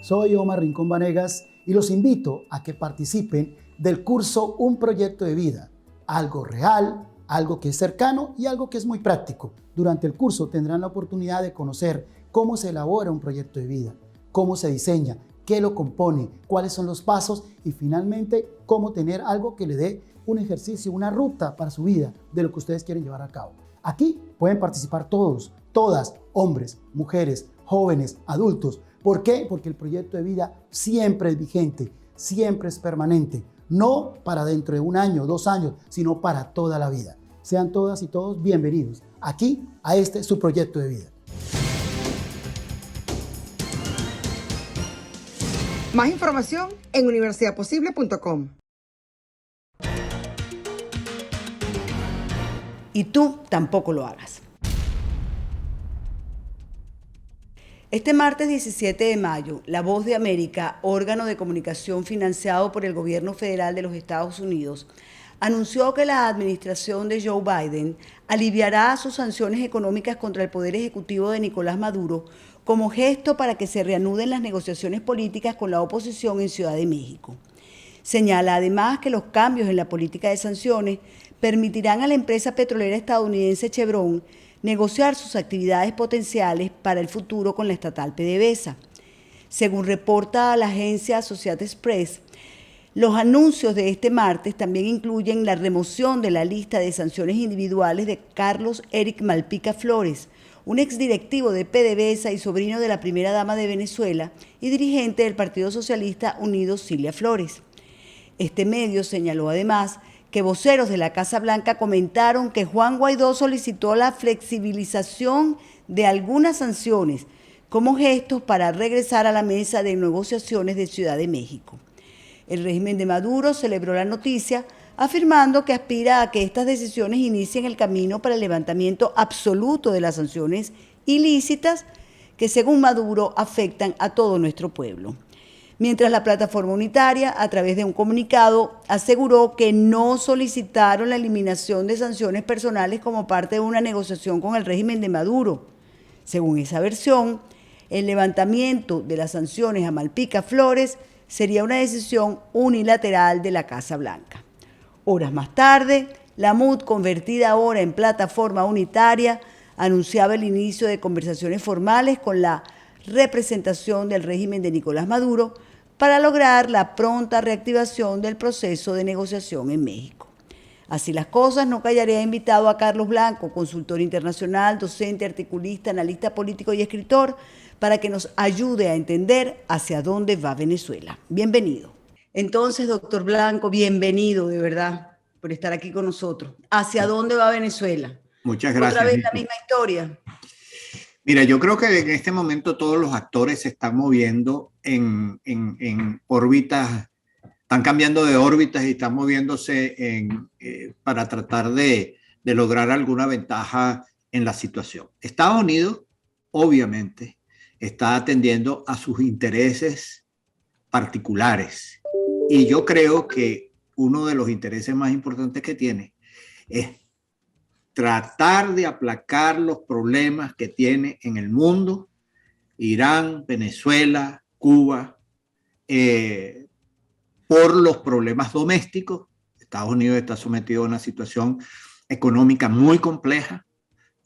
Soy Omar Rincón Vanegas y los invito a que participen del curso Un Proyecto de Vida, algo real, algo que es cercano y algo que es muy práctico. Durante el curso tendrán la oportunidad de conocer cómo se elabora un proyecto de vida, cómo se diseña, qué lo compone, cuáles son los pasos y finalmente cómo tener algo que le dé un ejercicio, una ruta para su vida de lo que ustedes quieren llevar a cabo. Aquí pueden participar todos, todas, hombres, mujeres, jóvenes, adultos. ¿Por qué? Porque el proyecto de vida siempre es vigente, siempre es permanente. No para dentro de 1 año, 2 años, sino para toda la vida. Sean todas y todos bienvenidos aquí a su proyecto de vida. Más información en universidadposible.com. Y tú tampoco lo hagas. Este martes 17 de mayo, La Voz de América, órgano de comunicación financiado por el gobierno federal de los Estados Unidos, anunció que la administración de Joe Biden aliviará sus sanciones económicas contra el Poder Ejecutivo de Nicolás Maduro como gesto para que se reanuden las negociaciones políticas con la oposición en Ciudad de México. Señala además que los cambios en la política de sanciones permitirán a la empresa petrolera estadounidense Chevron negociar sus actividades potenciales para el futuro con la estatal PDVSA. Según reporta la agencia Associated Press, los anuncios de este martes también incluyen la remoción de la lista de sanciones individuales de Carlos Eric Malpica Flores, un exdirectivo de PDVSA y sobrino de la primera dama de Venezuela y dirigente del Partido Socialista Unido, Cilia Flores. Este medio señaló además que voceros de la Casa Blanca comentaron que Juan Guaidó solicitó la flexibilización de algunas sanciones como gestos para regresar a la mesa de negociaciones de Ciudad de México. El régimen de Maduro celebró la noticia, afirmando que aspira a que estas decisiones inicien el camino para el levantamiento absoluto de las sanciones ilícitas que, según Maduro, afectan a todo nuestro pueblo. Mientras la plataforma unitaria, a través de un comunicado, aseguró que no solicitaron la eliminación de sanciones personales como parte de una negociación con el régimen de Maduro. Según esa versión, el levantamiento de las sanciones a Malpica Flores sería una decisión unilateral de la Casa Blanca. Horas más tarde, la MUD, convertida ahora en plataforma unitaria, anunciaba el inicio de conversaciones formales con la representación del régimen de Nicolás Maduro para lograr la pronta reactivación del proceso de negociación en México. Así las cosas, No Callaré ha invitado a Carlos Blanco, consultor internacional, docente, articulista, analista político y escritor, para que nos ayude a entender hacia dónde va Venezuela. Bienvenido. Entonces, doctor Blanco, bienvenido de verdad por estar aquí con nosotros. ¿Hacia dónde va Venezuela? Muchas gracias. ¿Otra vez la misma historia? Mira, yo creo que en este momento todos los actores se están moviendo en órbitas, están cambiando de órbitas y están moviéndose para tratar de lograr alguna ventaja en la situación. Estados Unidos, obviamente, está atendiendo a sus intereses particulares y yo creo que uno de los intereses más importantes que tiene es tratar de aplacar los problemas que tiene en el mundo, Irán, Venezuela, Cuba, por los problemas domésticos. Estados Unidos está sometido a una situación económica muy compleja,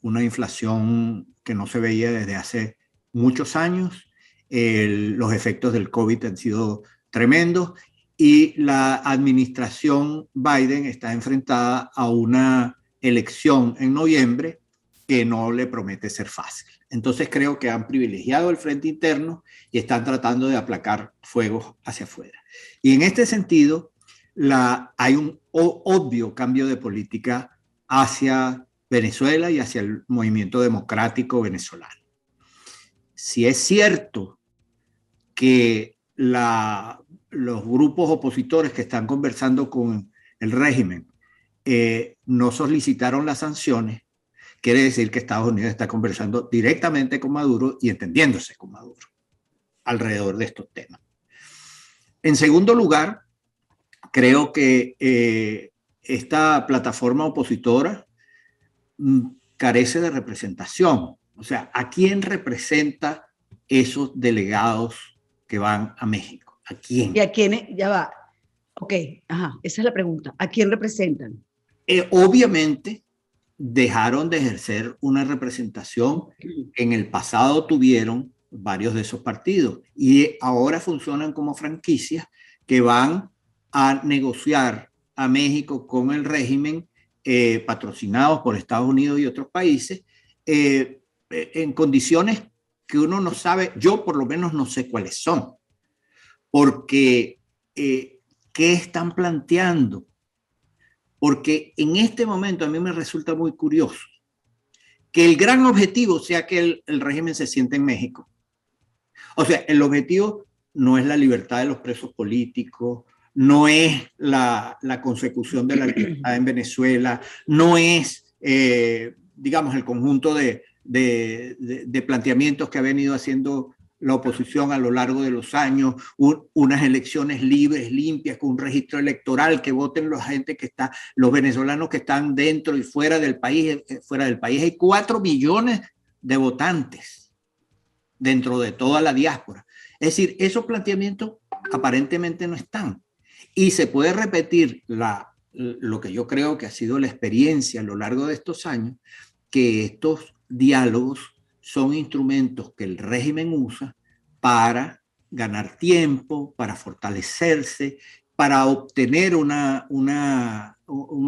una inflación que no se veía desde hace muchos años, los efectos del COVID han sido tremendos y la administración Biden está enfrentada a una elección en noviembre que no le promete ser fácil. Entonces creo que han privilegiado el frente interno y están tratando de aplacar fuegos hacia afuera. Y en este sentido, hay un obvio cambio de política hacia Venezuela y hacia el movimiento democrático venezolano. Si es cierto que los grupos opositores que están conversando con el régimen no solicitaron las sanciones, quiere decir que Estados Unidos está conversando directamente con Maduro y entendiéndose con Maduro alrededor de estos temas. En segundo lugar, creo que esta plataforma opositora carece de representación. O sea, ¿a quién representa esos delegados que van a México. ¿A quién? ¿Y a quiénes? Ya va. Ok, ajá, esa es la pregunta. ¿A quién representan? Obviamente dejaron de ejercer una representación que en el pasado tuvieron varios de esos partidos y ahora funcionan como franquicias que van a negociar a México con el régimen, patrocinados por Estados Unidos y otros países, en condiciones que uno no sabe, yo por lo menos no sé cuáles son, porque ¿qué están planteando? Porque en este momento a mí me resulta muy curioso que el gran objetivo sea que el régimen se siente en México. O sea, el objetivo no es la libertad de los presos políticos, no es la consecución de la libertad en Venezuela, no es, digamos, el conjunto de planteamientos que ha venido haciendo la oposición a lo largo de los años, unas elecciones libres, limpias, con un registro electoral, que voten la gente que está, los venezolanos que están dentro y fuera del país. Fuera del país hay 4 millones de votantes dentro de toda la diáspora. Es decir, esos planteamientos aparentemente no están. Y se puede repetir lo que yo creo que ha sido la experiencia a lo largo de estos años, que estos diálogos son instrumentos que el régimen usa para ganar tiempo, para fortalecerse, para obtener un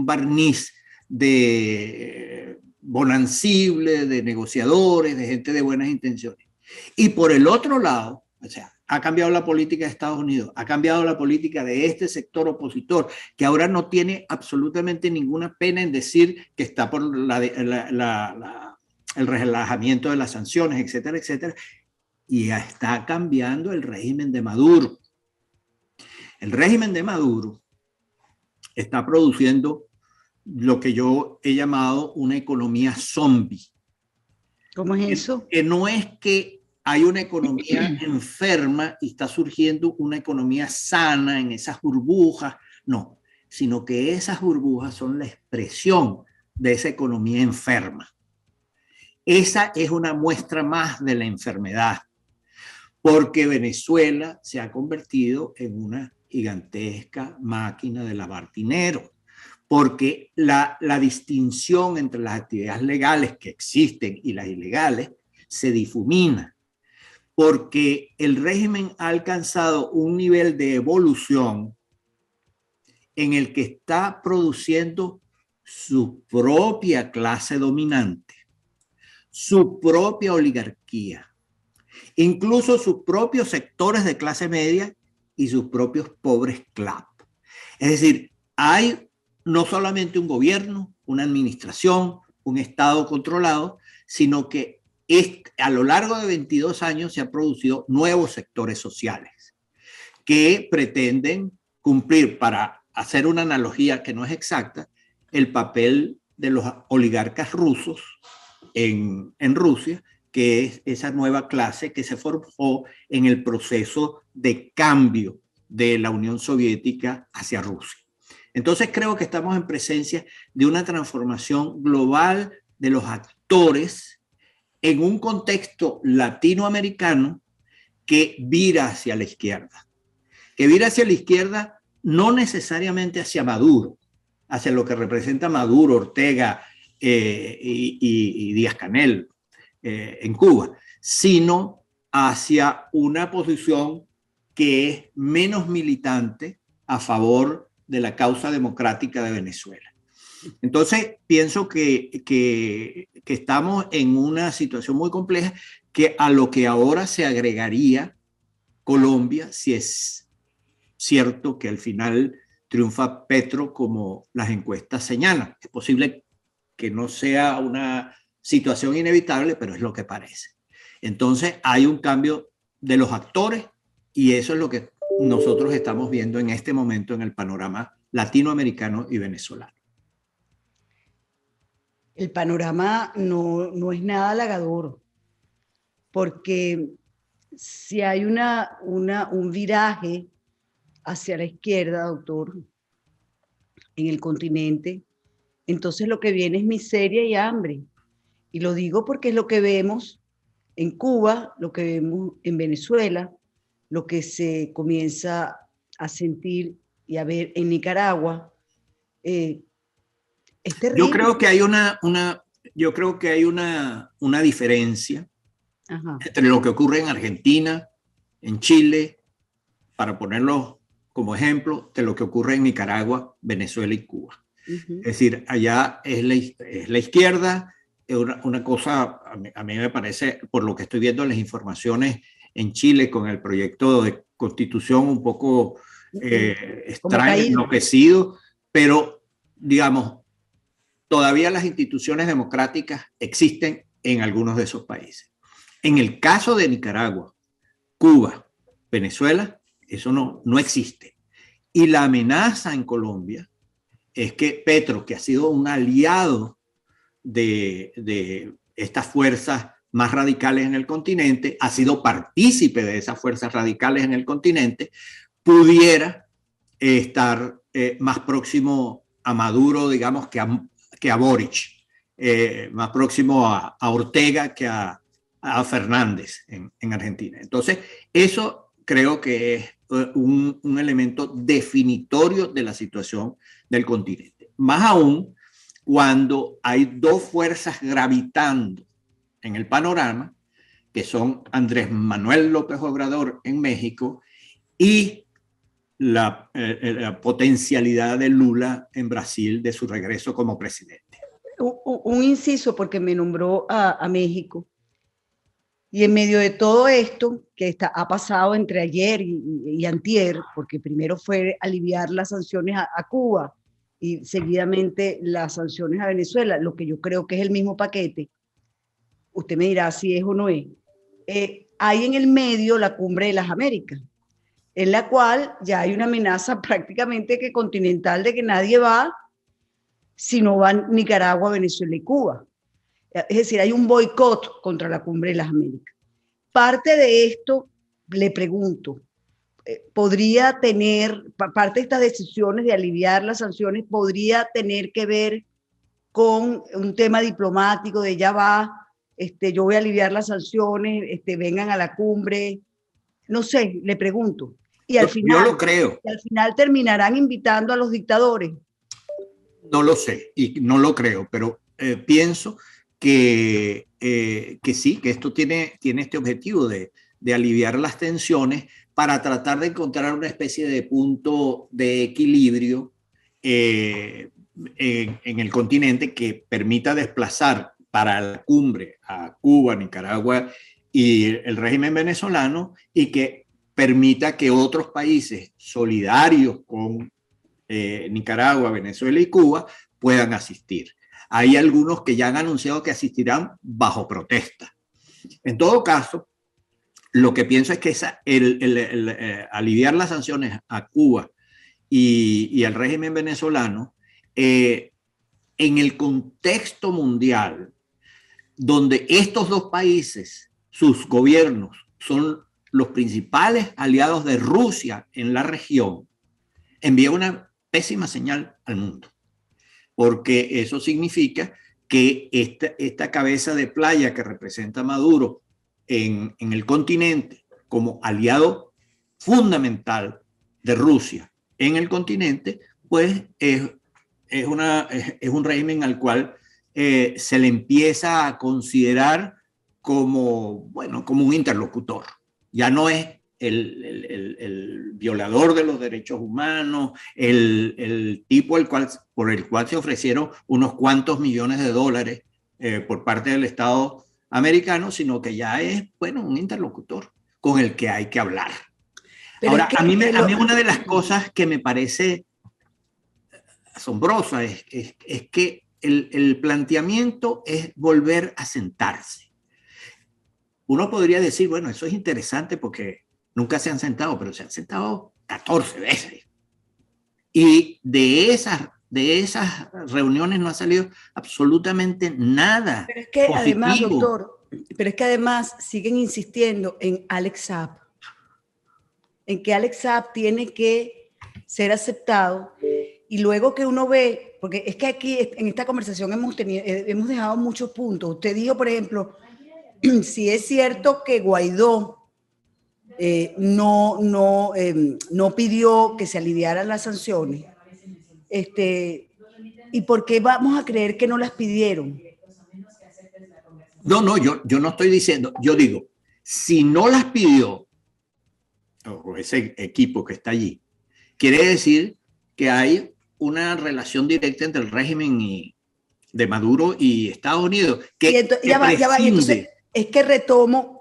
barniz de bonancible, de negociadores, de gente de buenas intenciones. Y por el otro lado, o sea, ha cambiado la política de Estados Unidos, ha cambiado la política de este sector opositor, que ahora no tiene absolutamente ninguna pena en decir que está por el relajamiento de las sanciones, etcétera, etcétera, y está cambiando el régimen de Maduro. El régimen de Maduro está produciendo lo que yo he llamado una economía zombie. ¿Cómo es eso? Que no es que hay una economía enferma y está surgiendo una economía sana en esas burbujas, no, sino que esas burbujas son la expresión de esa economía enferma. Esa es una muestra más de la enfermedad, porque Venezuela se ha convertido en una gigantesca máquina de lavar dinero, porque la distinción entre las actividades legales que existen y las ilegales se difumina, porque el régimen ha alcanzado un nivel de evolución en el que está produciendo su propia clase dominante, su propia oligarquía, incluso sus propios sectores de clase media y sus propios pobres clubs. Es decir, hay no solamente un gobierno, una administración, un Estado controlado, sino que a lo largo de 22 años se han producido nuevos sectores sociales que pretenden cumplir, para hacer una analogía que no es exacta, el papel de los oligarcas rusos en Rusia, que es esa nueva clase que se formó en el proceso de cambio de la Unión Soviética hacia Rusia. Entonces creo que estamos en presencia de una transformación global de los actores en un contexto latinoamericano que vira hacia la izquierda. Que vira hacia la izquierda no necesariamente hacia Maduro, hacia lo que representa Maduro, Ortega y Díaz-Canel en Cuba, sino hacia una posición que es menos militante a favor de la causa democrática de Venezuela. Entonces, pienso que estamos en una situación muy compleja, que a lo que ahora se agregaría Colombia, si es cierto que al final triunfa Petro como las encuestas señalan. Es posible que no sea una situación inevitable, pero es lo que parece. Entonces, hay un cambio de los actores y eso es lo que nosotros estamos viendo en este momento en el panorama latinoamericano y venezolano. El panorama no es nada halagador, porque si hay un viraje hacia la izquierda, doctor, en el continente, entonces lo que viene es miseria y hambre. Y lo digo porque es lo que vemos en Cuba, lo que vemos en Venezuela, lo que se comienza a sentir y a ver en Nicaragua, es terrible. Yo creo que hay una diferencia entre lo que ocurre en Argentina, en Chile, para ponerlo como ejemplo, de lo que ocurre en Nicaragua, Venezuela y Cuba. Es decir, allá es la izquierda, es una cosa, a mí me parece, por lo que estoy viendo en las informaciones en Chile con el proyecto de constitución un poco extraño, enloquecido, pero digamos, todavía las instituciones democráticas existen en algunos de esos países. En el caso de Nicaragua, Cuba, Venezuela, eso no existe. Y la amenaza en Colombia es que Petro, que ha sido un aliado de estas fuerzas más radicales en el continente, ha sido partícipe de esas fuerzas radicales en el continente, pudiera estar más próximo a Maduro, digamos, que a Boric, más próximo a Ortega que a Fernández en Argentina. Entonces, eso creo que es un elemento definitorio de la situación del continente. Más aún cuando hay dos fuerzas gravitando en el panorama, que son Andrés Manuel López Obrador en México y la potencialidad de Lula en Brasil de su regreso como presidente. Un inciso, porque me nombró a México. Y en medio de todo esto que ha pasado entre ayer y antier, porque primero fue aliviar las sanciones a Cuba y seguidamente las sanciones a Venezuela, lo que yo creo que es el mismo paquete, usted me dirá si es o no es, hay en el medio la Cumbre de las Américas, en la cual ya hay una amenaza prácticamente que continental de que nadie va si no van Nicaragua, Venezuela y Cuba. Es decir, hay un boicot contra la Cumbre de las Américas. Parte de esto, le pregunto, ¿podría tener, parte de estas decisiones de aliviar las sanciones, podría tener que ver con un tema diplomático de ya va, yo voy a aliviar las sanciones, vengan a la cumbre? No sé, le pregunto. Y al final, yo lo creo. Y al final terminarán invitando a los dictadores. No lo sé y no lo creo, pero pienso que sí, que esto tiene este objetivo de aliviar las tensiones para tratar de encontrar una especie de punto de equilibrio en el continente que permita desplazar para la cumbre a Cuba, Nicaragua y el régimen venezolano y que permita que otros países solidarios con Nicaragua, Venezuela y Cuba puedan asistir. Hay algunos que ya han anunciado que asistirán bajo protesta. En todo caso, lo que pienso es que aliviar las sanciones a Cuba y al régimen venezolano en el contexto mundial, donde estos dos países, sus gobiernos, son los principales aliados de Rusia en la región, envía una pésima señal al mundo, porque eso significa que esta cabeza de playa que representa Maduro en el continente como aliado fundamental de Rusia en el continente, pues es un régimen al cual se le empieza a considerar como un interlocutor. Ya no es el violador de los derechos humanos, el tipo por el cual se ofrecieron unos cuantos millones de dólares por parte del Estado americano, sino que ya es, un interlocutor con el que hay que hablar. Pero ahora, a mí una de las cosas que me parece asombrosa es que el planteamiento es volver a sentarse. Uno podría decir, eso es interesante porque nunca se han sentado, pero se han sentado 14 veces. Y de esas reuniones no ha salido absolutamente nada. Pero es que positivo. Además, doctor, siguen insistiendo en Alex Saab, en que Alex Saab tiene que ser aceptado, y luego que uno ve, porque es que aquí en esta conversación hemos dejado muchos puntos. Usted dijo, por ejemplo, si es cierto que Guaidó no pidió que se aliviaran las sanciones, ¿y por qué vamos a creer que no las pidieron? No, yo no estoy diciendo, yo digo, si no las pidió, o ese equipo que está allí, quiere decir que hay una relación directa entre el régimen de Maduro y Estados Unidos, que entonces, es que retomo,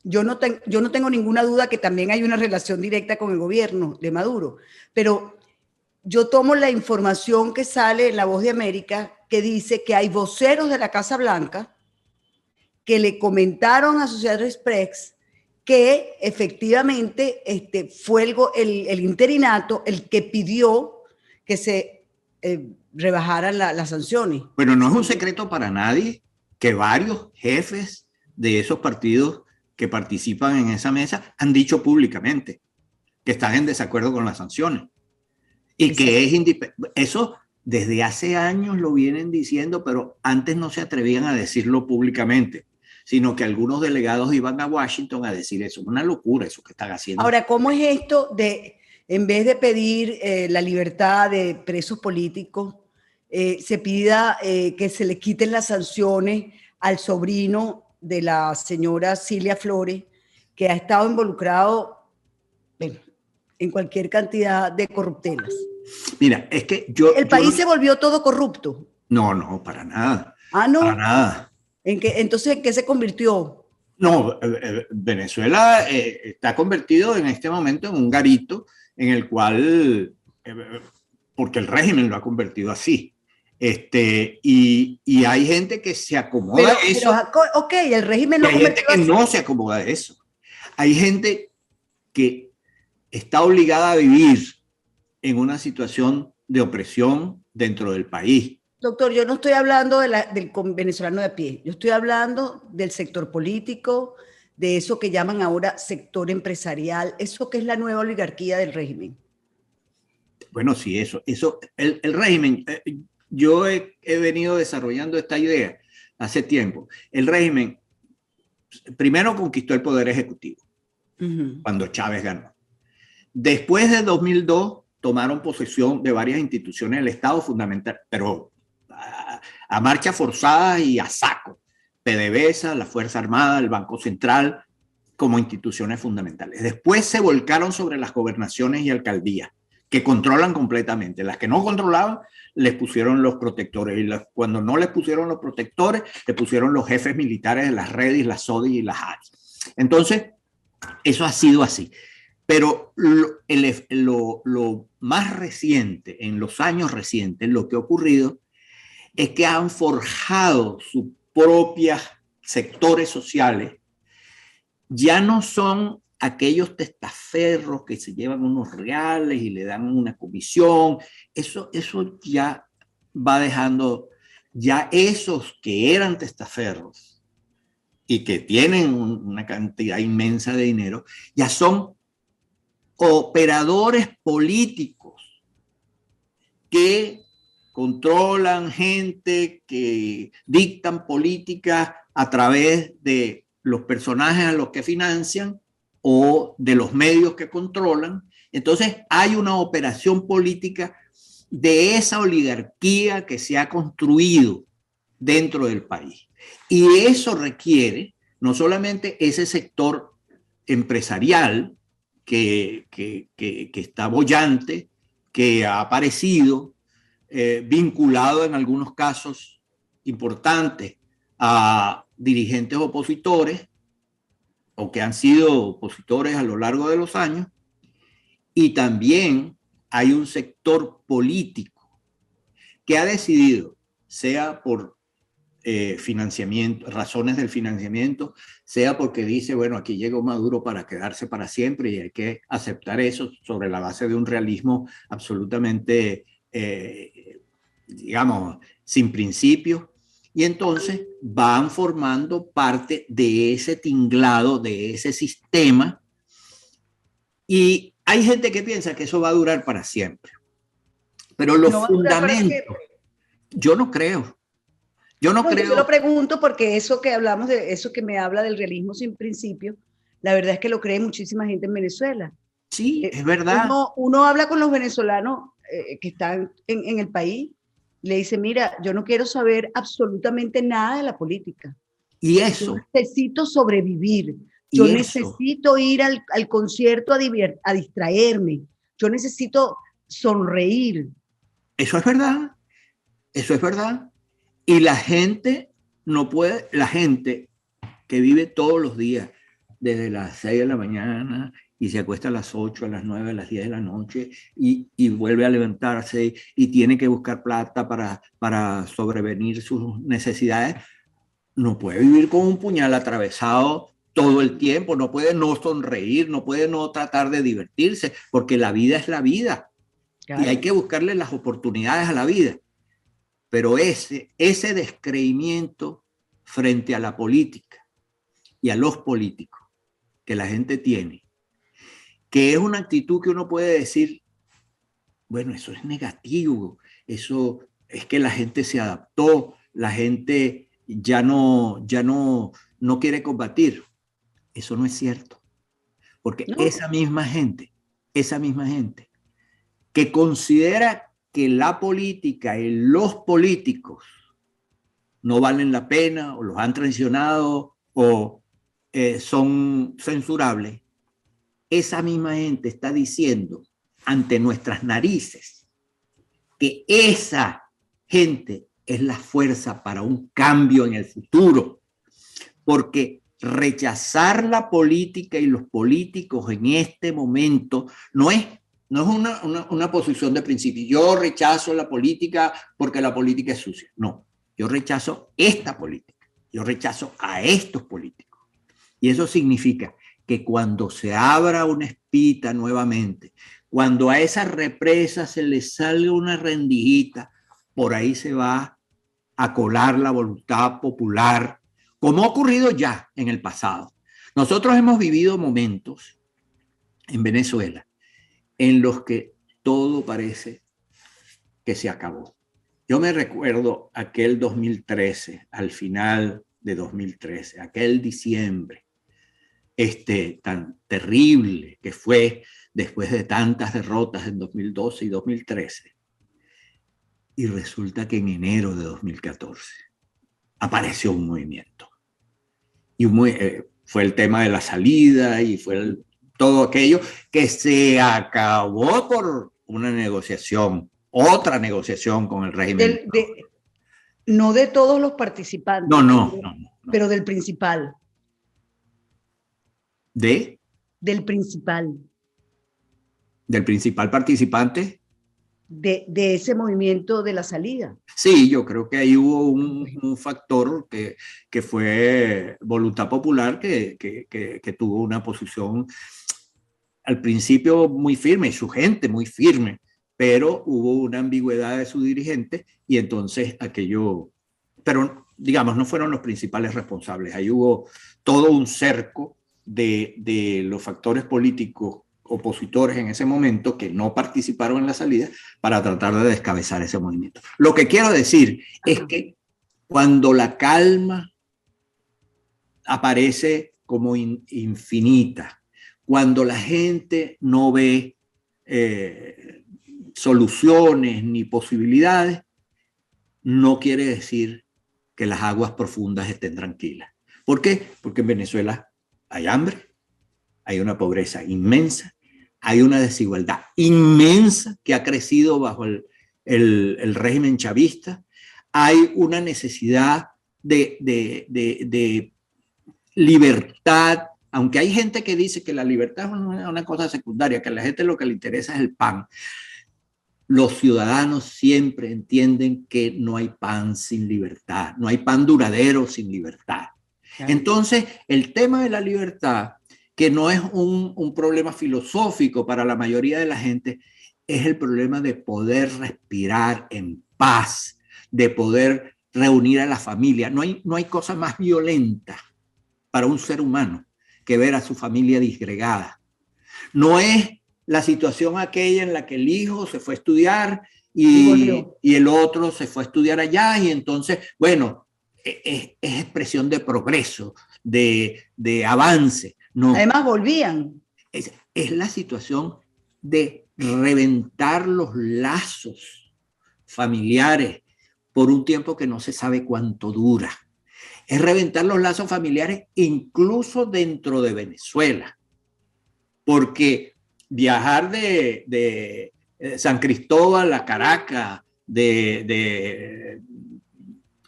yo no tengo ninguna duda que también hay una relación directa con el gobierno de Maduro, pero yo tomo la información que sale en La Voz de América, que dice que hay voceros de la Casa Blanca que le comentaron a Associated Press que efectivamente fue el interinato el que pidió que se rebajaran las sanciones. Bueno, no es un secreto para nadie que varios jefes de esos partidos que participan en esa mesa han dicho públicamente que están en desacuerdo con las sanciones y que eso desde hace años lo vienen diciendo, pero antes no se atrevían a decirlo públicamente, sino que algunos delegados iban a Washington a decir eso. Es una locura eso que están haciendo. Ahora, ¿cómo es esto de, en vez de pedir la libertad de presos políticos, se pida que se le quiten las sanciones al sobrino de la señora Cilia Flores, que ha estado involucrado en cualquier cantidad de corruptelas? Mira, es que el país se volvió todo corrupto. No, para nada. Ah, no. Para nada. Entonces, ¿en qué se convirtió? No, Venezuela está convertido en este momento en un garito en el cual, porque el régimen lo ha convertido así. Y hay gente que se acomoda a eso. Ok, el régimen lo ha convertido así. Hay gente que no se acomoda a eso. Hay gente que está obligada a vivir en una situación de opresión dentro del país. Doctor, yo no estoy hablando del venezolano de a pie, yo estoy hablando del sector político, de eso que llaman ahora sector empresarial, eso que es la nueva oligarquía del régimen. Bueno, sí, el régimen, yo he venido desarrollando esta idea hace tiempo. El régimen primero conquistó el poder ejecutivo, cuando Chávez ganó. Después de 2002 tomaron posesión de varias instituciones del Estado fundamental, pero a marcha forzada y a saco. PDVSA, la Fuerza Armada, el Banco Central, como instituciones fundamentales. Después se volcaron sobre las gobernaciones y alcaldías, que controlan completamente. Las que no controlaban, les pusieron los protectores. Y cuando no les pusieron los protectores, les pusieron los jefes militares de las redes, las SODI y las ARI. Entonces, eso ha sido así. Pero lo más reciente, en los años recientes, lo que ha ocurrido es que han forjado sus propios sectores sociales. Ya no son aquellos testaferros que se llevan unos reales y le dan una comisión. Eso ya va dejando, ya esos que eran testaferros y que tienen una cantidad inmensa de dinero, ya son operadores políticos que controlan gente, que dictan políticas a través de los personajes a los que financian o de los medios que controlan. Entonces hay una operación política de esa oligarquía que se ha construido dentro del país. Y eso requiere no solamente ese sector empresarial que está boyante, que ha aparecido, vinculado en algunos casos importantes a dirigentes opositores o que han sido opositores a lo largo de los años, y también hay un sector político que ha decidido, sea por financiamiento, razones del financiamiento, sea porque dice, bueno, aquí llegó Maduro para quedarse para siempre y hay que aceptar eso sobre la base de un realismo absolutamente digamos, sin principios, y entonces van formando parte de ese tinglado, de ese sistema, y hay gente que piensa que eso va a durar para siempre. Pero los fundamentos, yo no creo. Yo no creo. Yo lo pregunto porque eso que hablamos de eso que me habla del realismo sin principio, La verdad es que lo cree muchísima gente en Venezuela. Sí, es verdad. Uno habla con los venezolanos que están en el país, le dice, mira, yo no quiero saber absolutamente nada de la política. Y Yo eso, necesito sobrevivir. Yo y eso, necesito ir al concierto a distraerme. Yo necesito sonreír. eso es verdad. Eso es verdad. Y la gente no puede, la gente que vive todos los días, desde las 6 de la mañana y se acuesta a las 8, a las 9, a las 10 de la noche y vuelve a levantarse y tiene que buscar plata para sobrevenir sus necesidades, no puede vivir con un puñal atravesado todo el tiempo, no puede no sonreír, no puede no tratar de divertirse, porque la vida es la vida. Claro. Y hay que buscarle las oportunidades a la vida. Pero ese descreimiento frente a la política y a los políticos que la gente tiene, que es una actitud que uno puede decir, bueno, eso es negativo, eso es que la gente se adaptó, la gente ya no quiere combatir. Eso no es cierto, porque no. esa misma gente que considera que la política y los políticos no valen la pena o los han traicionado o son censurables, esa misma gente está diciendo ante nuestras narices que esa gente es la fuerza para un cambio en el futuro, porque rechazar la política y los políticos en este momento no es una posición de principio. Yo rechazo la política porque la política es sucia. No, yo rechazo esta política. Yo rechazo a estos políticos. Y eso significa que cuando se abra una espita nuevamente, cuando a esa represa se le salga una rendijita, por ahí se va a colar la voluntad popular, como ha ocurrido ya en el pasado. Nosotros hemos vivido momentos en Venezuela en los que todo parece que se acabó. Yo me recuerdo aquel 2013, al final de 2013, aquel diciembre, tan terrible que fue después de tantas derrotas en 2012 y 2013. Y resulta que en enero de 2014 apareció un movimiento. Y fue el tema de la salida y fue todo aquello que se acabó por una negociación, otra negociación con el régimen. No de todos los participantes. No. Pero del principal. Del principal participante. De ese movimiento de la salida. Sí, yo creo que ahí hubo un factor que fue voluntad popular que tuvo una posición al principio muy firme, y su gente muy firme, pero hubo una ambigüedad de su dirigente y entonces aquello, pero digamos, no fueron los principales responsables. Ahí hubo todo un cerco de los factores políticos opositores en ese momento que no participaron en la salida para tratar de descabezar ese movimiento. Lo que quiero decir es que cuando la calma aparece como infinita, cuando la gente no ve soluciones ni posibilidades, no quiere decir que las aguas profundas estén tranquilas. ¿Por qué? Porque en Venezuela hay hambre, hay una pobreza inmensa, hay una desigualdad inmensa que ha crecido bajo el régimen chavista, hay una necesidad de libertad, aunque hay gente que dice que la libertad es una cosa secundaria, que a la gente lo que le interesa es el pan. Los ciudadanos siempre entienden que no hay pan sin libertad, no hay pan duradero sin libertad. Entonces, el tema de la libertad, que no es un problema filosófico para la mayoría de la gente, es el problema de poder respirar en paz, de poder reunir a la familia. No hay cosa más violenta para un ser humano que ver a su familia disgregada. No es la situación aquella en la que el hijo se fue a estudiar y el otro se fue a estudiar allá y entonces, bueno, es expresión de progreso, de avance. No. Además volvían. Es la situación de reventar los lazos familiares por un tiempo que no se sabe cuánto dura. Es reventar los lazos familiares incluso dentro de Venezuela, porque viajar de San Cristóbal a Caracas, de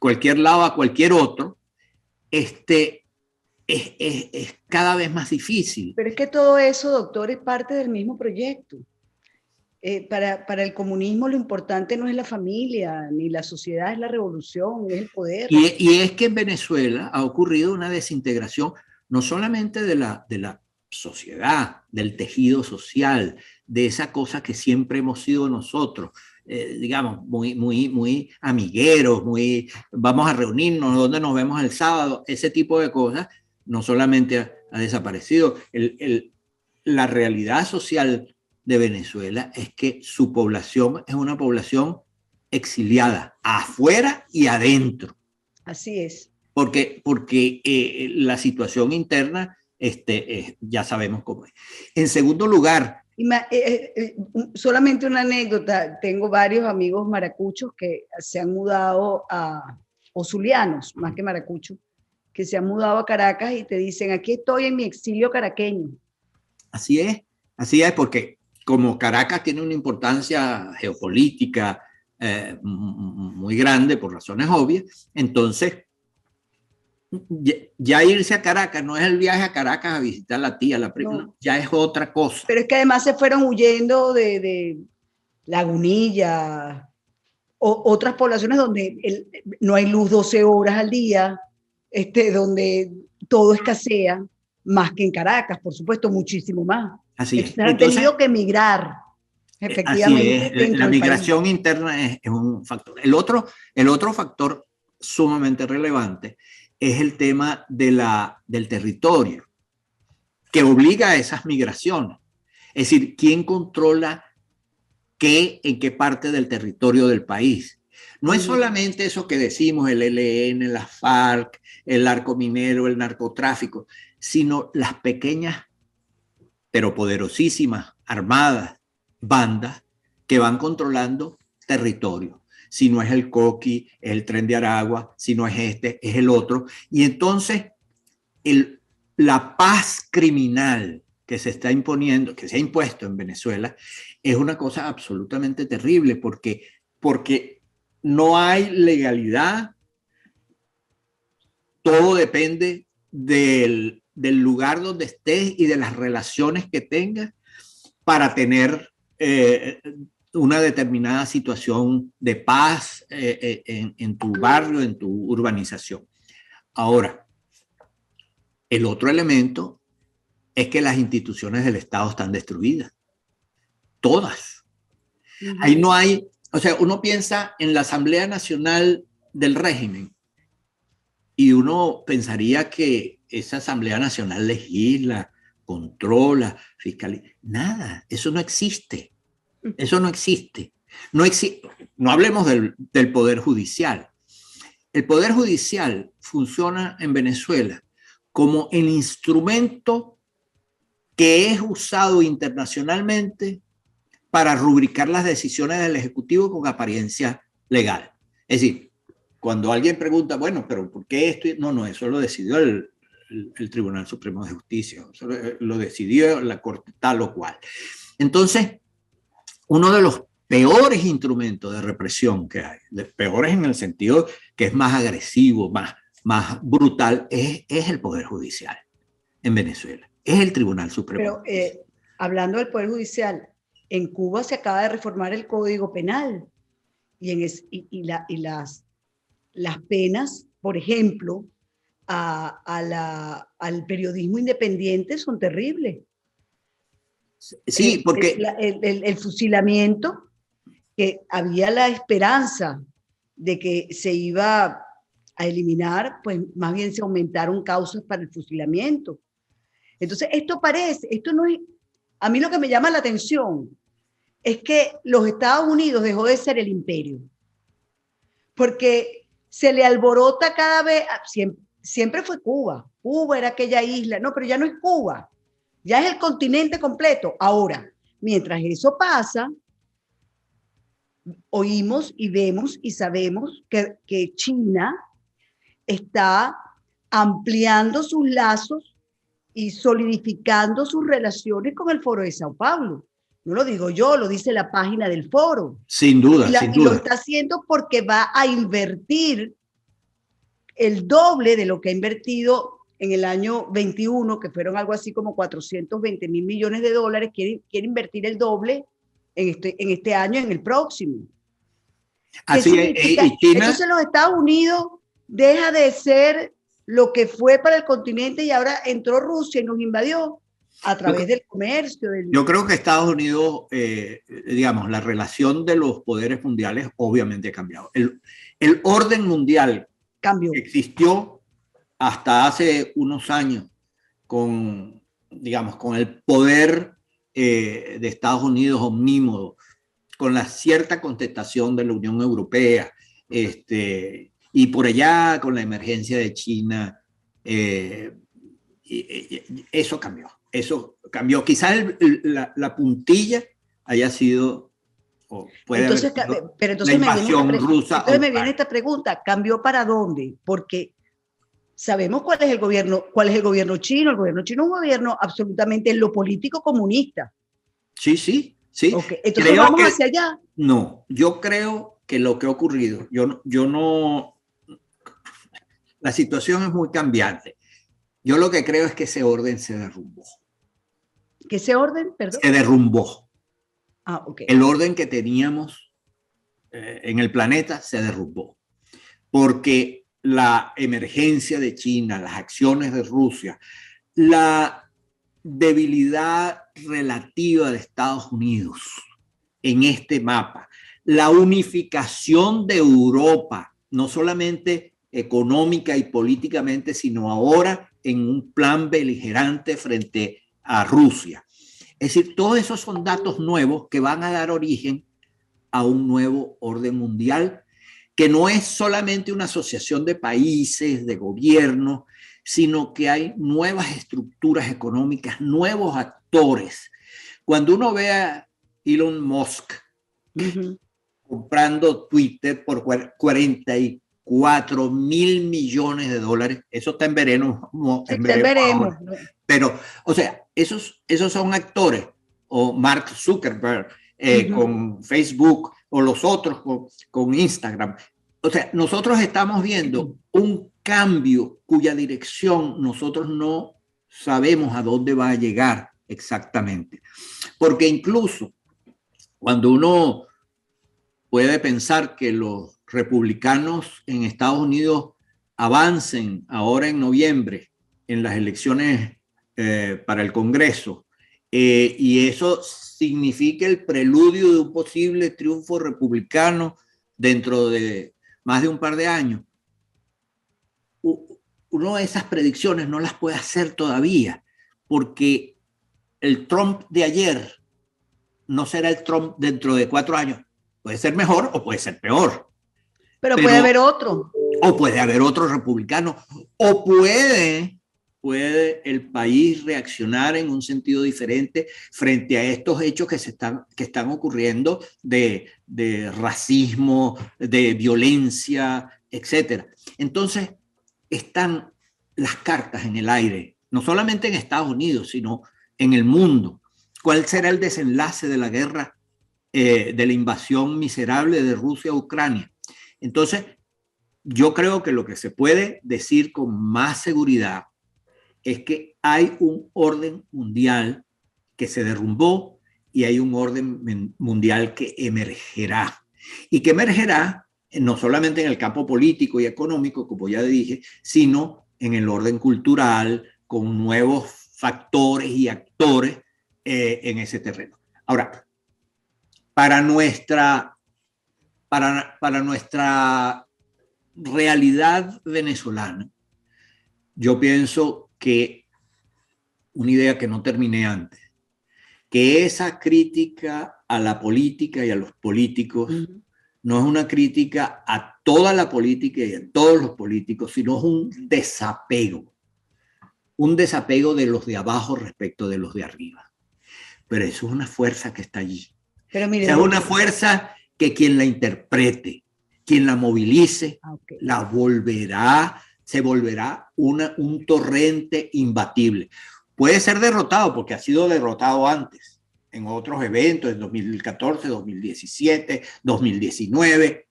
cualquier lado a cualquier otro, es cada vez más difícil. Pero es que todo eso, doctor, es parte del mismo proyecto. Para el comunismo lo importante no es la familia, ni la sociedad, es la revolución, es el poder. Y es que en Venezuela ha ocurrido una desintegración no solamente de la sociedad, del tejido social, de esa cosa que siempre hemos sido nosotros, digamos, muy amigueros, vamos a reunirnos, donde nos vemos el sábado, ese tipo de cosas, no solamente ha desaparecido. La realidad social de Venezuela es que su población es una población exiliada, afuera y adentro. Así es. Porque la situación interna ya sabemos cómo es. En segundo lugar, solamente una anécdota, tengo varios amigos maracuchos que se han mudado o zulianos, más que maracuchos, que se han mudado a Caracas y te dicen, aquí estoy en mi exilio caraqueño. Así es, porque como Caracas tiene una importancia geopolítica muy grande por razones obvias, entonces ya irse a Caracas no es el viaje a Caracas a visitar a la tía, la prima, no. Ya es otra cosa. Pero es que además se fueron huyendo de Lagunilla, otras poblaciones donde no hay luz 12 horas al día, donde todo escasea, más que en Caracas, por supuesto, muchísimo más. Así es. Han tenido que emigrar, efectivamente. Así es. La migración interna es un factor. El otro factor sumamente relevante es el tema del territorio, que obliga a esas migraciones. Es decir, ¿quién controla en qué parte del territorio del país? No es solamente eso que decimos, el ELN, la FARC, el narco minero, el narcotráfico, sino las pequeñas, pero poderosísimas, armadas, bandas que van controlando territorio. Si no es el Coqui, es el Tren de Aragua, si no es es el otro. Y entonces la paz criminal que se está imponiendo, que se ha impuesto en Venezuela, es una cosa absolutamente terrible porque no hay legalidad, todo depende del lugar donde estés y de las relaciones que tengas para tener una determinada situación de paz en tu barrio, en tu urbanización. Ahora, el otro elemento es que las instituciones del Estado están destruidas. Todas. Ahí no hay, o sea, uno piensa en la Asamblea Nacional del régimen y uno pensaría que esa Asamblea Nacional legisla, controla, fiscaliza. Nada, eso no existe. Eso no existe. No hablemos del Poder Judicial. El Poder Judicial funciona en Venezuela como el instrumento que es usado internacionalmente para rubricar las decisiones del Ejecutivo con apariencia legal. Es decir, cuando alguien pregunta, bueno, pero ¿por qué esto? No, eso lo decidió el Tribunal Supremo de Justicia, eso lo decidió la Corte tal o cual. Entonces, uno de los peores instrumentos de represión que hay, peores en el sentido que es más agresivo, más brutal, es el Poder Judicial en Venezuela. Es el Tribunal Supremo. Pero hablando del Poder Judicial, en Cuba se acaba de reformar el Código Penal y las penas, por ejemplo, al periodismo independiente son terribles. Sí, porque el fusilamiento, que había la esperanza de que se iba a eliminar, pues más bien se aumentaron causas para el fusilamiento. Entonces, esto no es, a mí lo que me llama la atención es que los Estados Unidos dejó de ser el imperio, porque se le alborota cada vez, siempre fue Cuba. Cuba era aquella isla. No, pero ya no es Cuba. Ya es el continente completo. Ahora, mientras eso pasa, oímos y vemos y sabemos que China está ampliando sus lazos y solidificando sus relaciones con el Foro de Sao Paulo. No lo digo yo, lo dice la página del foro. Sin duda, sin Y lo duda. está haciendo porque va a invertir el doble de lo que ha invertido en el año 21, que fueron algo así como 420.000 millones de dólares. Quiere invertir el doble en este año, en el próximo. ¿Qué Así es, significa? y China, Entonces los Estados Unidos deja de ser lo que fue para el continente y ahora entró Rusia y nos invadió a través del comercio. yo creo que Estados Unidos, digamos, la relación de los poderes mundiales obviamente ha cambiado. El orden mundial Cambio. existió hasta hace unos años con, digamos, con el poder de Estados Unidos omnímodo, con la cierta contestación de la Unión Europea, y por allá con la emergencia de China, eso cambió. Eso cambió. Quizás la puntilla haya sido, o puede Entonces, haber sido, pero entonces la invasión rusa. entonces me viene esta pregunta, ¿cambió para dónde? Porque sabemos cuál es el gobierno chino. El gobierno chino es un gobierno absolutamente en lo político comunista. Sí, sí, sí. Okay. Entonces creo vamos hacia allá. No, yo creo que lo que ha ocurrido, yo no, la situación es muy cambiante. Yo lo que creo es que ese orden se derrumbó. ¿Que ese orden, perdón? Se derrumbó. Ah, okay. El orden que teníamos en el planeta se derrumbó. Porque la emergencia de China, las acciones de Rusia, la debilidad relativa de Estados Unidos en este mapa, la unificación de Europa, no solamente económica y políticamente, sino ahora en un plan beligerante frente a Rusia. Es decir, todos esos son datos nuevos que van a dar origen a un nuevo orden mundial, que no es solamente una asociación de países, de gobiernos, sino que hay nuevas estructuras económicas, nuevos actores. Cuando uno ve a Elon Musk comprando Twitter por 44 mil millones de dólares, eso está en veremos. Sí, veremos. Pero, o sea, esos son actores, o Mark Zuckerberg con Facebook, o los otros con Instagram. O sea, nosotros estamos viendo un cambio cuya dirección nosotros no sabemos a dónde va a llegar exactamente. Porque incluso cuando uno puede pensar que los republicanos en Estados Unidos avancen ahora en noviembre en las elecciones para el Congreso, y eso significa el preludio de un posible triunfo republicano dentro de más de un par de años. Uno de esas predicciones no las puede hacer todavía, porque el Trump de ayer no será el Trump dentro de 4 años. Puede ser mejor o puede ser peor. Pero puede haber otro. O puede haber otro republicano. O puede el país reaccionar en un sentido diferente frente a estos hechos que están ocurriendo de racismo, de violencia, etc. Entonces, están las cartas en el aire, no solamente en Estados Unidos, sino en el mundo. ¿Cuál será el desenlace de la guerra, de la invasión miserable de Rusia a Ucrania? Entonces, yo creo que lo que se puede decir con más seguridad es que hay un orden mundial que se derrumbó y hay un orden mundial que emergerá. Y que emergerá no solamente en el campo político y económico, como ya dije, sino en el orden cultural, con nuevos factores y actores en ese terreno. Ahora, para nuestra realidad venezolana, yo pienso que una idea que no terminé antes, que esa crítica a la política y a los políticos no es una crítica a toda la política y a todos los políticos, sino es un desapego de los de abajo respecto de los de arriba. Pero eso es una fuerza que está allí. Pero mire, es una fuerza que quien la interprete, quien la movilice, se volverá un torrente imbatible. Puede ser derrotado porque ha sido derrotado antes, en otros eventos, en 2014, 2017, 2019,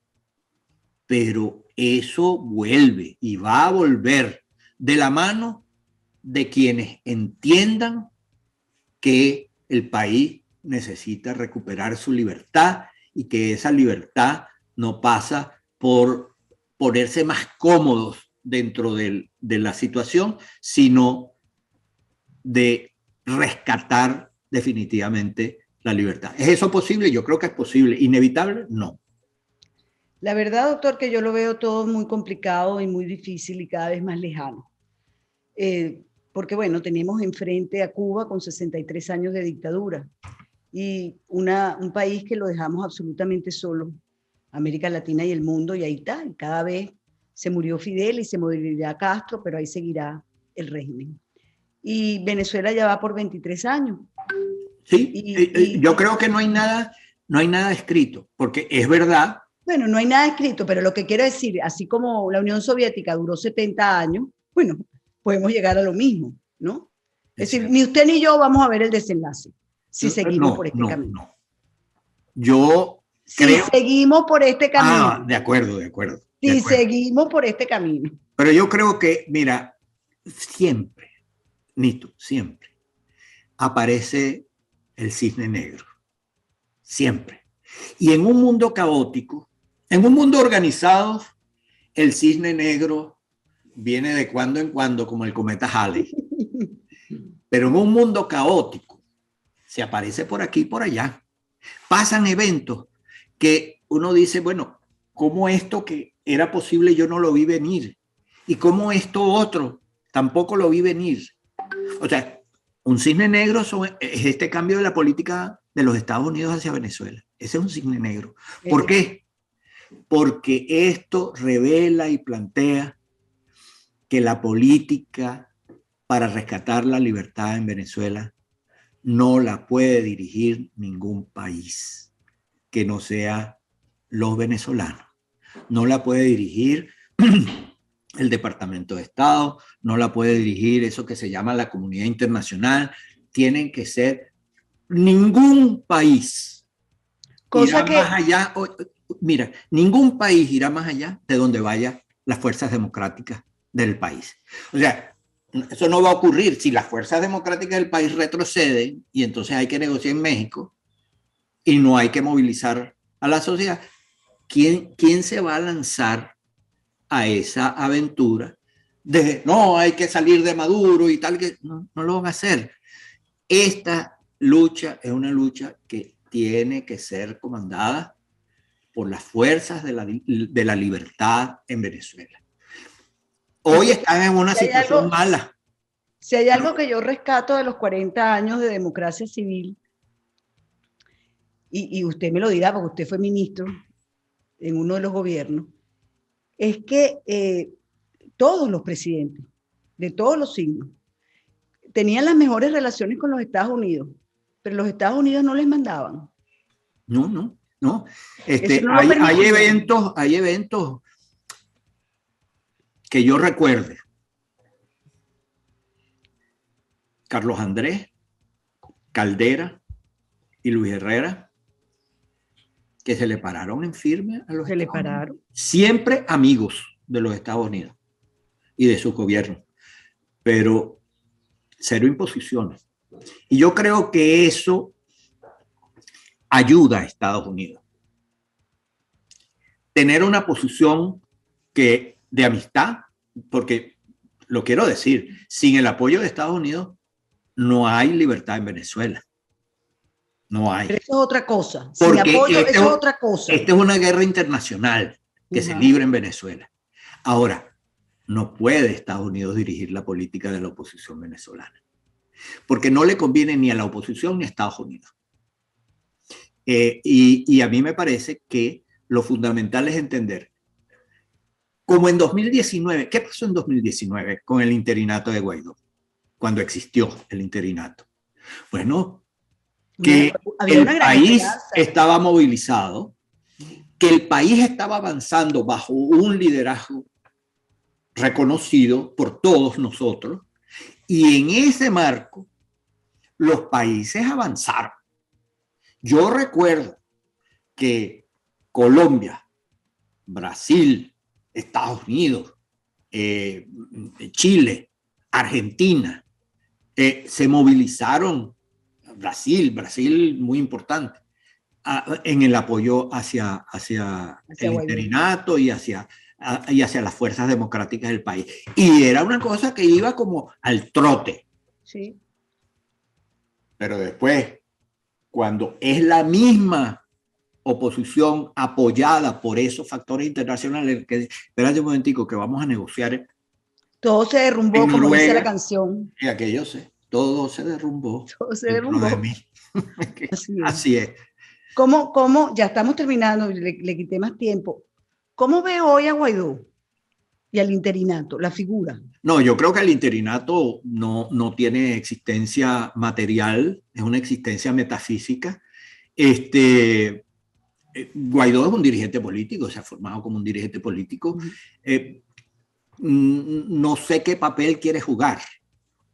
pero eso vuelve y va a volver de la mano de quienes entiendan que el país necesita recuperar su libertad y que esa libertad no pasa por ponerse más cómodos dentro de la situación, sino de rescatar definitivamente la libertad. ¿Es eso posible? Yo creo que es posible. ¿Inevitable? No. La verdad, doctor, que yo lo veo todo muy complicado y muy difícil y cada vez más lejano. Porque, bueno, tenemos enfrente a Cuba con 63 años de dictadura y un país que lo dejamos absolutamente solo, América Latina y el mundo, y ahí está. Y cada vez se murió Fidel y se morirá Castro, pero ahí seguirá el régimen. Y Venezuela ya va por 23 años. Sí, yo creo que no hay nada escrito, porque es verdad. Bueno, no hay nada escrito, pero lo que quiero decir, así como la Unión Soviética duró 70 años, bueno, podemos llegar a lo mismo, ¿no? Es decir, ni usted ni yo vamos a ver el desenlace si seguimos por este camino. No. Yo creo... seguimos por este camino. Ah, de acuerdo. Seguimos por este camino. Pero yo creo que, mira, siempre, Nito, siempre aparece el cisne negro. Siempre. Y en un mundo caótico, en un mundo organizado, el cisne negro viene de cuando en cuando como el cometa Halley. Pero en un mundo caótico se aparece por aquí y por allá. Pasan eventos que uno dice, bueno, ¿cómo esto que era posible yo no lo vi venir? ¿Y cómo esto otro tampoco lo vi venir? O sea, un cisne negro es este cambio de la política de los Estados Unidos hacia Venezuela. Ese es un cisne negro. ¿Por qué? Porque esto revela y plantea que la política para rescatar la libertad en Venezuela no la puede dirigir ningún país que no sea los venezolanos. No la puede dirigir el Departamento de Estado, no la puede dirigir eso que se llama la comunidad internacional. Tienen que ser ningún país. Cosa que... más allá, mira, ningún país irá más allá de donde vayan las fuerzas democráticas del país. O sea, eso no va a ocurrir si las fuerzas democráticas del país retroceden y entonces hay que negociar en México y no hay que movilizar a la sociedad. ¿Quién se va a lanzar a esa aventura de no, hay que salir de Maduro y tal? Que no lo van a hacer. Esta lucha es una lucha que tiene que ser comandada por las fuerzas de la libertad en Venezuela. Hoy están en una situación mala. Si hay algo que yo rescato de los 40 años de democracia civil, y usted me lo dirá porque usted fue ministro en uno de los gobiernos, es que todos los presidentes de todos los signos tenían las mejores relaciones con los Estados Unidos, pero los Estados Unidos no les mandaban. No. Hay eventos que yo recuerde. Carlos Andrés, Caldera y Luis Herrera, que se le pararon en firme a los Estados Unidos. Siempre amigos de los Estados Unidos y de su gobierno, pero cero imposiciones. Y yo creo que eso ayuda a Estados Unidos. Tener una posición de amistad, porque lo quiero decir, sin el apoyo de Estados Unidos no hay libertad en Venezuela. No hay. Pero eso es otra cosa. Sin apoyo, eso es otra cosa. Esta es una guerra internacional que se libra en Venezuela. Ahora, no puede Estados Unidos dirigir la política de la oposición venezolana, porque no le conviene ni a la oposición ni a Estados Unidos. Y a mí me parece que lo fundamental es entender como en 2019. ¿Qué pasó en 2019 con el interinato de Guaidó? Cuando existió el interinato. Bueno, que había una el gran país esperanza. estaba movilizado, que el país estaba avanzando bajo un liderazgo reconocido por todos nosotros, y en ese marco los países avanzaron. Yo recuerdo que Colombia, Brasil, Estados Unidos, Chile, Argentina, se movilizaron, Brasil muy importante, en el apoyo hacia el interinato y hacia las fuerzas democráticas del país. Y era una cosa que iba como al trote. Sí. Pero después, cuando es la misma oposición apoyada por esos factores internacionales, que espérate un momentico que vamos a negociar. Todo se derrumbó, como dice la canción. Y aquello todo se derrumbó. Todo se derrumbó. De mí. Así es. Así es. ¿Cómo? Ya estamos terminando, le quité más tiempo. ¿Cómo ve hoy a Guaidó y al interinato, la figura? No, yo creo que el interinato no tiene existencia material, es una existencia metafísica. Guaidó es un dirigente político, se ha formado como un dirigente político. No sé qué papel quiere jugar.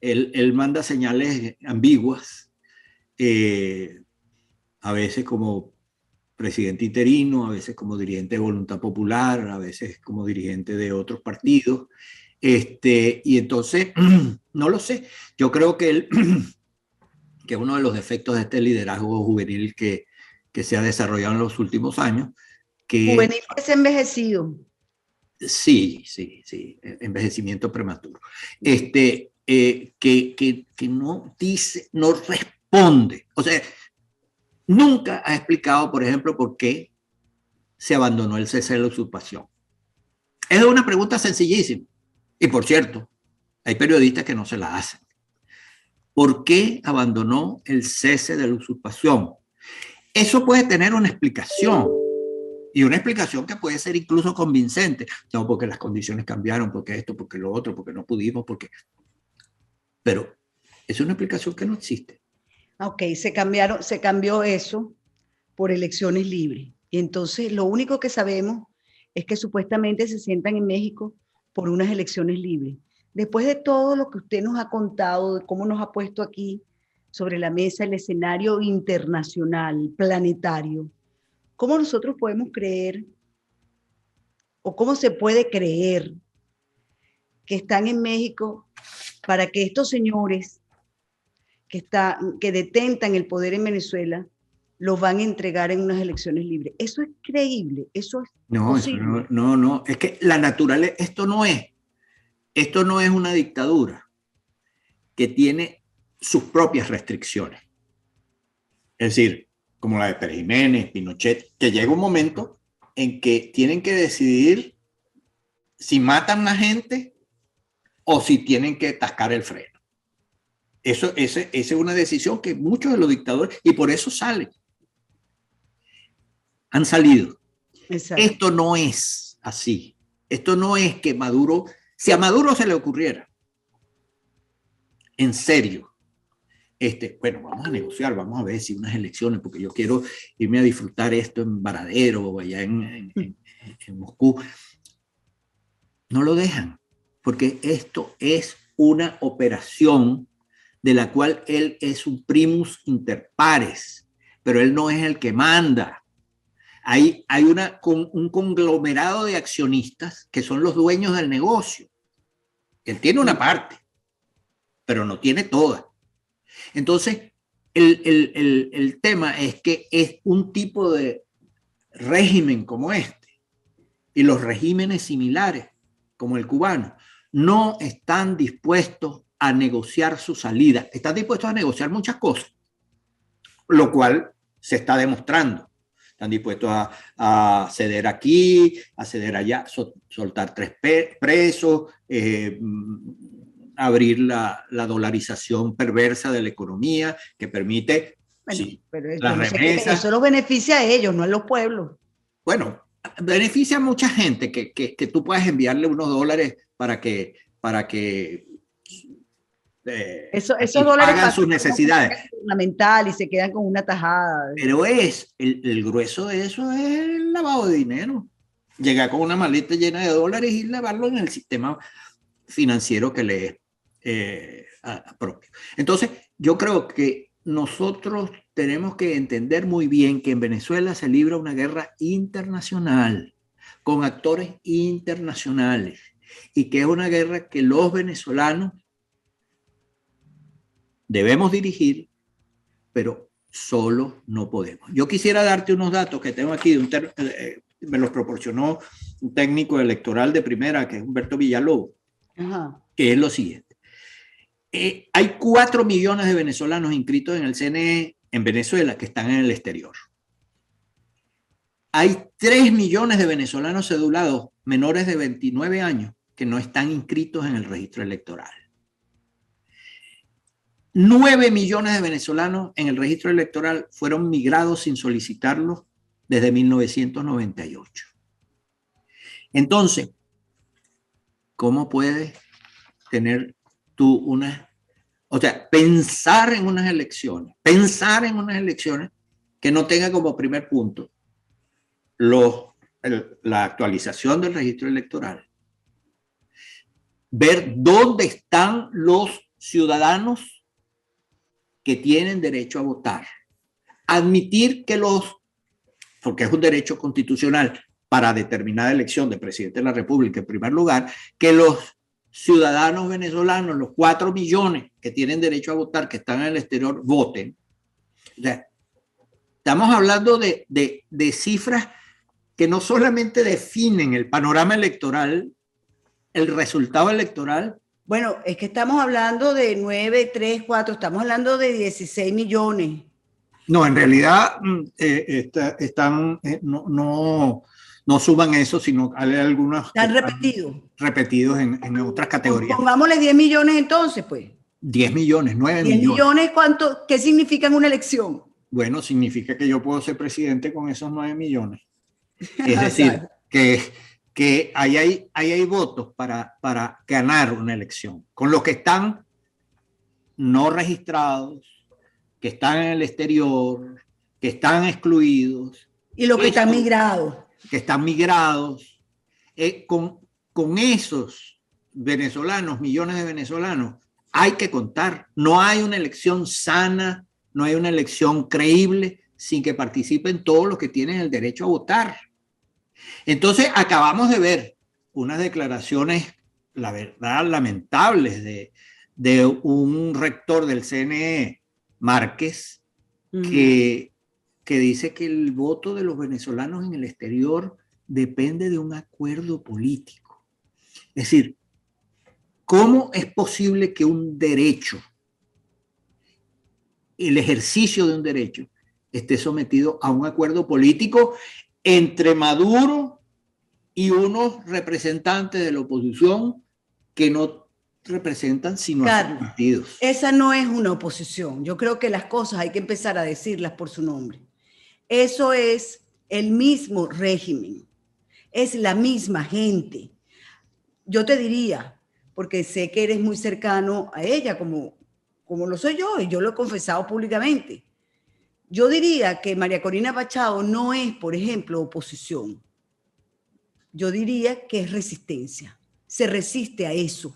Él manda señales ambiguas, a veces como presidente interino, a veces como dirigente de Voluntad Popular, a veces como dirigente de otros partidos. Y entonces, no lo sé. Yo creo que que uno de los defectos de este liderazgo juvenil que se ha desarrollado en los últimos años. Juvenil es envejecido. Sí, envejecimiento prematuro. Que no dice, no responde. O sea, nunca ha explicado, por ejemplo, por qué se abandonó el cese de la usurpación. Es una pregunta sencillísima. Y por cierto, hay periodistas que no se la hacen. ¿Por qué abandonó el cese de la usurpación? Eso puede tener una explicación. Y una explicación que puede ser incluso convincente. No, porque las condiciones cambiaron, porque esto, porque lo otro, porque no pudimos, porque... Pero es una explicación que no existe. Ok, se cambió eso por elecciones libres. Y entonces lo único que sabemos es que supuestamente se sientan en México por unas elecciones libres. Después de todo lo que usted nos ha contado, de cómo nos ha puesto aquí sobre la mesa el escenario internacional, planetario, ¿cómo nosotros podemos creer o cómo se puede creer que están en México para que estos señores que detentan el poder en Venezuela los van a entregar en unas elecciones libres? Eso es creíble, eso es posible. No, es que la naturaleza, esto no es una dictadura que tiene sus propias restricciones. Es decir, como la de Pérez Jiménez, Pinochet, que llega un momento en que tienen que decidir si matan a gente o si tienen que tascar el freno. Esa es una decisión que muchos de los dictadores, y por eso salen, han salido. Exacto. Esto no es así. Esto no es que Maduro, si a Maduro se le ocurriera, en serio, bueno, vamos a negociar, vamos a ver si unas elecciones, porque yo quiero irme a disfrutar esto en Varadero o allá en Moscú. No lo dejan, porque esto es una operación de la cual él es un primus inter pares, pero él no es el que manda. Hay un conglomerado de accionistas que son los dueños del negocio. Él tiene una parte, pero no tiene toda. Entonces, el tema es que es un tipo de régimen como este y los regímenes similares como el cubano no están dispuestos a negociar su salida. Están dispuestos a negociar muchas cosas, lo cual se está demostrando. Están dispuestos a ceder aquí, a ceder allá, soltar 3 presos, abrir la dolarización perversa de la economía que permite pero las remesas. Eso los beneficia a ellos, no a los pueblos. Bueno, beneficia a mucha gente que tú puedes enviarle unos dólares para que Esos dólares hagan sus necesidades. Fundamental y se quedan con una tajada. Pero el grueso de eso es el lavado de dinero. Llegar con una maleta llena de dólares y lavarlo en el sistema financiero que le es propio. Entonces, yo creo que nosotros tenemos que entender muy bien que en Venezuela se libra una guerra internacional con actores internacionales y que es una guerra que los venezolanos debemos dirigir, pero solo no podemos. Yo quisiera darte unos datos que tengo aquí, me los proporcionó un técnico electoral de primera, que es Humberto Villalobos, que es lo siguiente. Hay 4 millones de venezolanos inscritos en el CNE en Venezuela que están en el exterior. Hay 3 millones de venezolanos cedulados menores de 29 años que no están inscritos en el registro electoral. 9 millones de venezolanos en el registro electoral fueron migrados sin solicitarlo desde 1998. Entonces, ¿cómo puedes tener tú pensar en unas elecciones que no tenga como primer punto la actualización del registro electoral? Ver dónde están los ciudadanos que tienen derecho a votar. Admitir que porque es un derecho constitucional para determinada elección de presidente de la República en primer lugar, que los ciudadanos venezolanos, los 4 millones que tienen derecho a votar, que están en el exterior, voten. O sea, estamos hablando de cifras que no solamente definen el panorama electoral, el resultado electoral. Bueno, es que estamos hablando de 9, 3, 4, estamos hablando de 16 millones. No, en realidad no suban eso, sino hay algunos están repetidos en otras categorías. Pongámosle 10 millones entonces, pues. 10 millones, 9 millones. 10 millones, ¿qué significa en una elección? Bueno, significa que yo puedo ser presidente con esos 9 millones. Es decir, que ahí hay votos para ganar una elección. Con los que están no registrados, que están en el exterior, que están excluidos. Y los que están migrados. Que están migrados. Con esos venezolanos, millones de venezolanos, hay que contar. No hay una elección sana, no hay una elección creíble sin que participen todos los que tienen el derecho a votar. Entonces, acabamos de ver unas declaraciones, la verdad, lamentables de un rector del CNE, Márquez, que dice que el voto de los venezolanos en el exterior depende de un acuerdo político. Es decir, ¿cómo es posible que un derecho, el ejercicio de un derecho, esté sometido a un acuerdo político entre Maduro y unos representantes de la oposición que no representan sino a sus partidos? Esa no es una oposición. Yo creo que las cosas hay que empezar a decirlas por su nombre. Eso es el mismo régimen, es la misma gente. Yo te diría, porque sé que eres muy cercano a ella, como lo soy yo, y yo lo he confesado públicamente. Yo diría que María Corina Machado no es, por ejemplo, oposición. Yo diría que es resistencia. Se resiste a eso.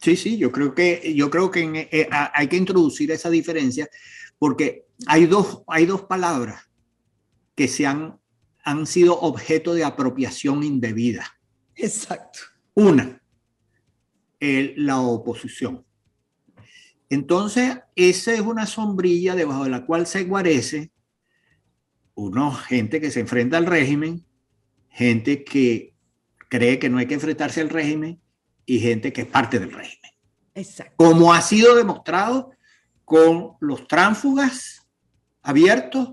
Sí, yo creo que hay que introducir esa diferencia, porque hay dos palabras que han sido objeto de apropiación indebida. Exacto. Una, la oposición. Entonces, esa es una sombrilla debajo de la cual se guarece gente que se enfrenta al régimen, gente que cree que no hay que enfrentarse al régimen y gente que es parte del régimen. Exacto. Como ha sido demostrado con los tránsfugas abiertos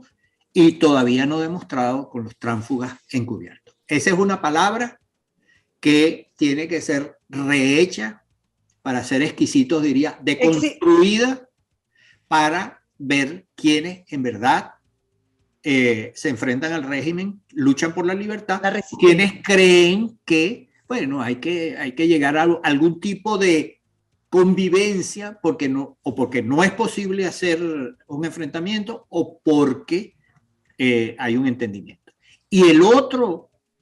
y todavía no demostrado con los tránsfugas encubiertos. Esa es una palabra que tiene que ser rehecha, para ser exquisitos diría, deconstruida, para ver quiénes en verdad se enfrentan al régimen, luchan por la libertad, quienes creen que, bueno, hay que llegar a algún tipo de convivencia porque no es posible hacer un enfrentamiento o porque hay un entendimiento. Y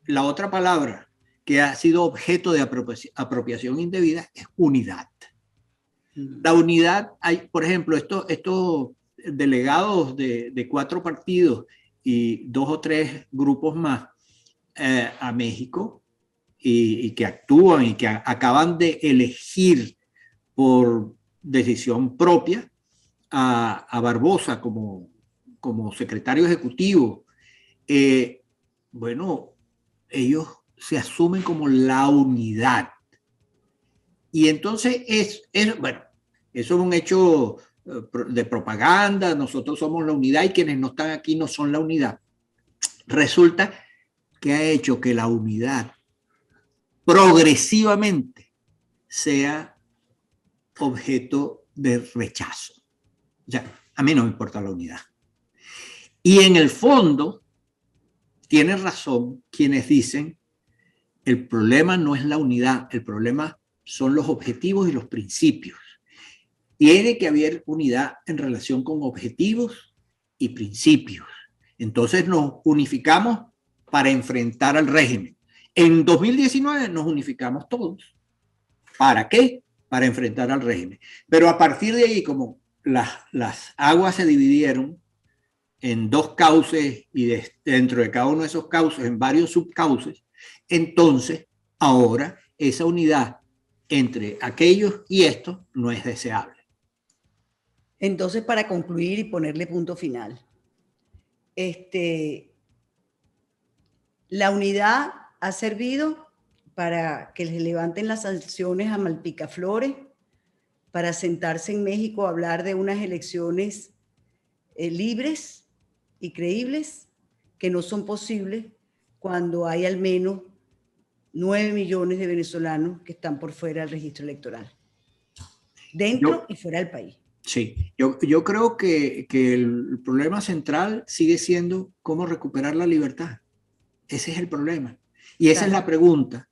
la otra palabra que ha sido objeto de apropiación indebida es unidad. La unidad, por ejemplo, estos delegados de 4 partidos y 2 o 3 grupos más a México y que actúan y que acaban de elegir por decisión propia a Barbosa como secretario ejecutivo. Bueno, ellos se asumen como la unidad. Y entonces bueno, eso es un hecho de propaganda, nosotros somos la unidad y quienes no están aquí no son la unidad. Resulta que ha hecho que la unidad progresivamente sea objeto de rechazo. O sea, a mí no me importa la unidad. Y en el fondo, tienen razón quienes dicen, el problema no es la unidad, el problema son los objetivos y los principios. Tiene que haber unidad en relación con objetivos y principios. Entonces nos unificamos para enfrentar al régimen. En 2019 nos unificamos todos. ¿Para qué? Para enfrentar al régimen. Pero a partir de ahí, como las aguas se dividieron en 2 cauces y dentro de cada uno de esos cauces, en varios subcauces, entonces ahora esa unidad entre aquellos y estos no es deseable. Entonces, para concluir y ponerle punto final, la unidad ha servido para que les levanten las sanciones a Malpicaflores, para sentarse en México a hablar de unas elecciones libres y creíbles que no son posibles cuando hay al menos 9 millones de venezolanos que están por fuera del registro electoral, dentro y fuera del país. Sí, yo creo que el problema central sigue siendo cómo recuperar la libertad. Ese es el problema. Y esa es la pregunta.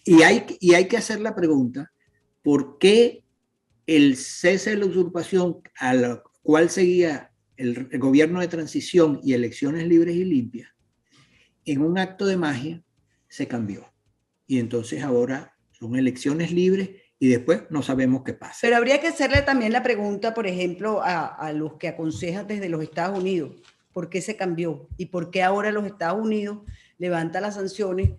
Y hay que hacer la pregunta, ¿por qué el cese de la usurpación a la cual seguía el gobierno de transición y elecciones libres y limpias, en un acto de magia se cambió? Y entonces ahora son elecciones libres y después no sabemos qué pasa. Pero habría que hacerle también la pregunta, por ejemplo, a los que aconsejan desde los Estados Unidos, ¿por qué se cambió? ¿Y por qué ahora los Estados Unidos levanta las sanciones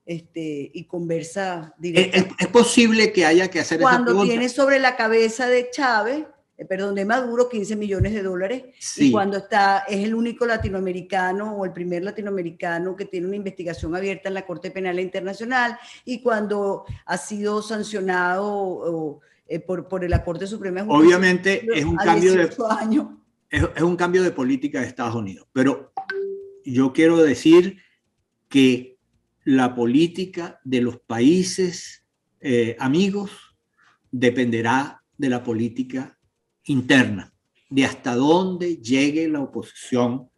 y conversa directamente? Es posible que haya que hacer esa pregunta. Cuando tiene sobre la cabeza de Chávez, de Maduro, 15 millones de dólares, sí. Y cuando es el único latinoamericano o el primer latinoamericano que tiene una investigación abierta en la Corte Penal Internacional, y cuando ha sido sancionado por la Corte Suprema de Justicia. Obviamente es un cambio de política de Estados Unidos, pero yo quiero decir que la política de los países amigos dependerá de la política interna, de hasta dónde llegue la oposición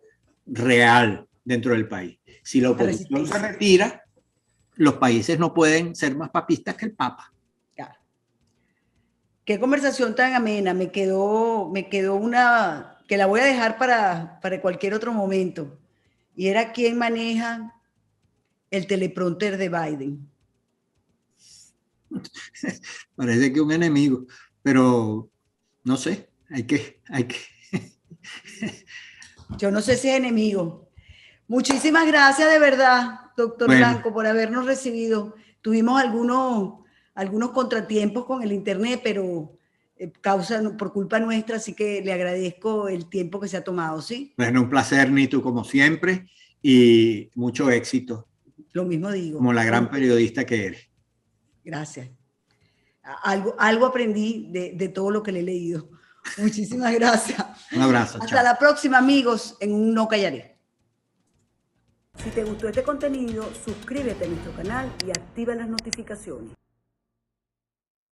real dentro del país. Si la oposición se retira, los países no pueden ser más papistas que el Papa. Claro. Qué conversación tan amena. Me quedó una que la voy a dejar para cualquier otro momento. Y era quién maneja el teleprompter de Biden. Parece que un enemigo, pero no sé, hay que. Yo no sé si es enemigo. Muchísimas gracias de verdad, doctor Blanco, por habernos recibido. Tuvimos algunos contratiempos con el internet, pero por culpa nuestra, así que le agradezco el tiempo que se ha tomado, ¿sí? Bueno, un placer, Nitu, como siempre, y mucho éxito. Lo mismo digo. Como la gran periodista que eres. Gracias. Algo aprendí de todo lo que le he leído. Muchísimas gracias. Un abrazo. Hasta chao. la próxima, amigos, en un No Callaré. Si te gustó este contenido, suscríbete a nuestro canal y activa las notificaciones.